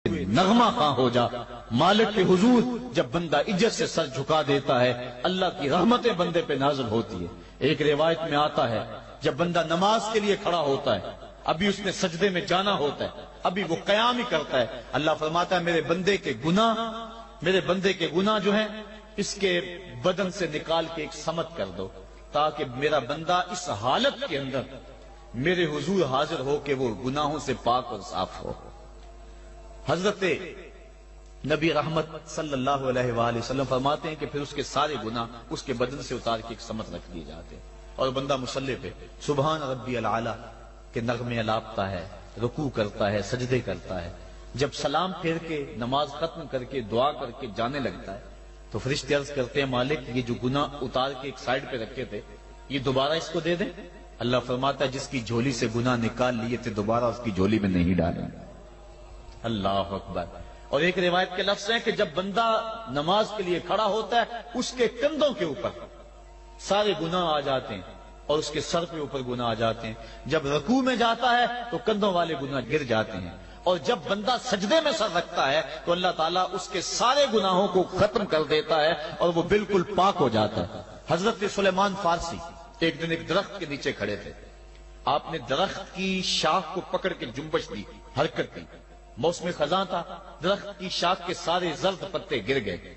نغمہ خواں ہو جا۔ مالک کے حضور جب بندہ عزت سے سر جھکا دیتا ہے اللہ کی رحمتیں بندے پہ نازل ہوتی ہے۔ ایک روایت میں آتا ہے جب بندہ نماز کے لیے کھڑا ہوتا ہے، ابھی اس نے سجدے میں جانا ہوتا ہے، ابھی وہ قیام ہی کرتا ہے، اللہ فرماتا ہے میرے بندے کے گناہ جو ہیں اس کے بدن سے نکال کے ایک سمت کر دو، تاکہ میرا بندہ اس حالت کے اندر میرے حضور حاضر ہو کہ وہ گناہوں سے پاک اور صاف ہو۔ حضرت نبی رحمت صلی اللہ علیہ وآلہ وسلم فرماتے ہیں کہ پھر اس کے سارے گناہ اس کے بدن سے اتار کے ایک سمت رکھ دیے جاتے ہیں، اور بندہ مصلی پہ سبحان ربی العالی کے نغمے الاپتا ہے، رکوع کرتا ہے، سجدے کرتا ہے۔ جب سلام پھیر کے نماز ختم کر کے دعا کر کے جانے لگتا ہے تو فرشتے عرض کرتے ہیں مالک یہ جو گناہ اتار کے ایک سائیڈ پہ رکھے تھے یہ دوبارہ اس کو دے دیں؟ اللہ فرماتا ہے جس کی جھولی سے گناہ نکال لیے تھے دوبارہ اس کی جھولی میں نہیں ڈالیں۔ اللہ اکبر۔ اور ایک روایت کے لفظ ہیں کہ جب بندہ نماز کے لیے کھڑا ہوتا ہے اس کے کندھوں کے اوپر سارے گناہ آ جاتے ہیں اور اس کے سر کے اوپر گناہ آ جاتے ہیں۔ جب رکوع میں جاتا ہے تو کندھوں والے گناہ گر جاتے ہیں، اور جب بندہ سجدے میں سر رکھتا ہے تو اللہ تعالیٰ اس کے سارے گناہوں کو ختم کر دیتا ہے اور وہ بالکل پاک ہو جاتا ہے۔ حضرت سلیمان فارسی ایک دن ایک درخت کے نیچے کھڑے تھے، آپ نے درخت کی شاخ کو پکڑ کے جنبش دی، حرکت دی، موسم خزاں تھا، درخت کی شاخ کے سارے زرد پتے گر گئے۔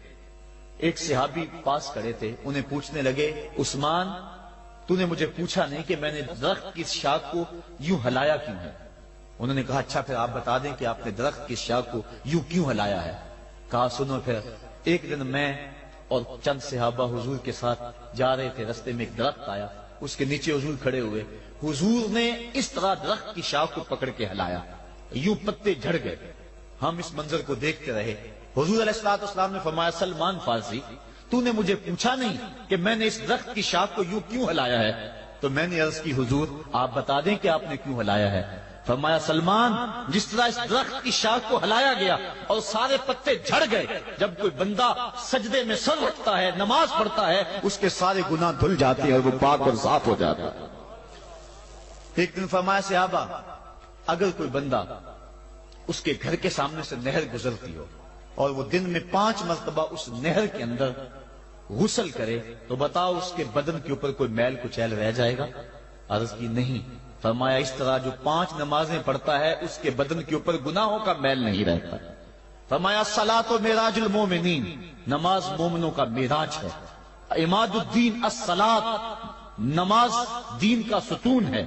ایک صحابی پاس کھڑے تھے، انہیں پوچھنے لگے عثمان تو نے مجھے پوچھا نہیں کہ میں نے درخت کی شاخ کو یوں ہلایا کیوں ہے؟ انہوں نے کہا اچھا پھر آپ بتا دیں کہ آپ نے درخت کی شاخ کو یوں کیوں ہلایا ہے؟ کہا سنو پھر ایک دن میں اور چند صحابہ حضور کے ساتھ جا رہے تھے، رستے میں ایک درخت آیا، اس کے نیچے حضور کھڑے ہوئے، حضور نے اس طرح درخت کی شاخ کو پکڑ کے ہلایا، یوں پتے جھڑ گئے، ہم اس منظر کو دیکھتے رہے۔ حضور علیہ السلام نے فرمایا سلمان فارسی تو نے مجھے پوچھا نہیں کہ میں نے اس درخت کی شاخ کو یوں کیوں ہلایا ہے؟ تو میں نے عرض کی حضور آپ بتا دیں کہ آپ نے کیوں ہلایا ہے؟ فرمایا سلمان جس طرح اس درخت کی شاخ کو ہلایا گیا اور سارے پتے جھڑ گئے، جب کوئی بندہ سجدے میں سر رکھتا ہے نماز پڑھتا ہے اس کے سارے گناہ دھل جاتے ہیں اور وہ پاک اور صاف ہو جاتا ہے۔ ایک دن فرمایا صحابہ اگر کوئی بندہ اس کے گھر کے سامنے سے نہر گزرتی ہو اور وہ دن میں 5 مرتبہ اس نہر کے اندر غسل کرے تو بتاؤ اس کے بدن کے اوپر کوئی میل کچیل رہ جائے گا؟ عرض کی نہیں۔ فرمایا اس طرح جو 5 نمازیں پڑھتا ہے اس کے بدن کے اوپر گناہوں کا میل نہیں رہتا۔ فرمایا الصلاۃ معراج المومنین، نماز مومنوں کا معراج ہے۔ عماد الدین الصلاۃ، نماز دین کا ستون ہے۔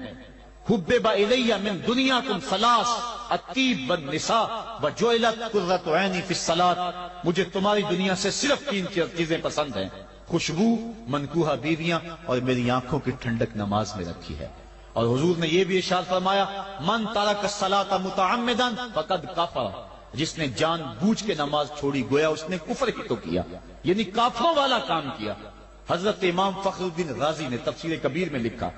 حبب الی من دنیاکم ثلاث الطیب والنساء وجعلت قرۃ عینی فی الصلاۃ، مجھے تمہاری دنیا سے صرف 3 چیزیں پسند ہیں، خوشبو، منکوحہ بیویاں اور میری آنکھوں کی ٹھنڈک نماز میں رکھی ہے۔ اور حضور نے یہ بھی ارشاد فرمایا من ترک الصلاۃ متعمدا فقد کفر، جس نے جان بوجھ کے نماز چھوڑی گویا اس نے کفر ہی تو کیا، یعنی کافروں والا کام کیا۔ حضرت امام فخر الدین رازی نے تفسیر کبیر میں لکھا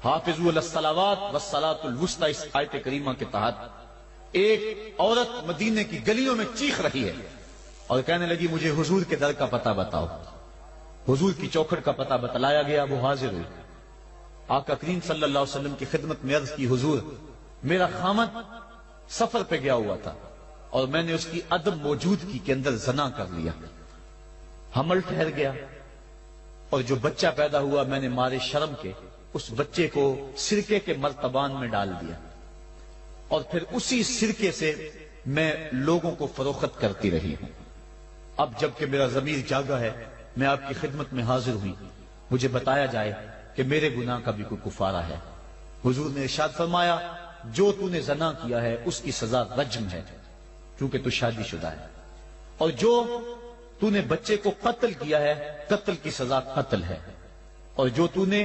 حافظوا علی الصلوات والصلاۃ الوسطی، اس آیت کریمہ کے تحت ایک عورت مدینے کی گلیوں میں چیخ رہی ہے اور کہنے لگی مجھے حضور کے در کا پتہ بتاؤ۔ حضور کی چوکھٹ کا پتہ بتلایا گیا، وہ حاضر ہوئی۔ آقا کریم صلی اللہ علیہ وسلم کی خدمت میں عرض کی حضور میرا خامد سفر پہ گیا ہوا تھا اور میں نے اس کی عدم موجودگی کے اندر زنا کر لیا، حمل ٹھہر گیا اور جو بچہ پیدا ہوا میں نے مارے شرم کے اس بچے کو سرکے کے مرتبان میں ڈال دیا اور پھر اسی سرکے سے میں لوگوں کو فروخت کرتی رہی ہوں۔ اب جب کہ میرا ضمیر جاگا ہے میں آپ کی خدمت میں حاضر ہوئی، مجھے بتایا جائے کہ میرے گناہ کا بھی کوئی کفارہ ہے۔ حضور نے ارشاد فرمایا جو تو نے زنا کیا ہے اس کی سزا رجم ہے کیونکہ تو شادی شدہ ہے، اور جو تو نے بچے کو قتل کیا ہے قتل کی سزا قتل ہے، اور جو تو نے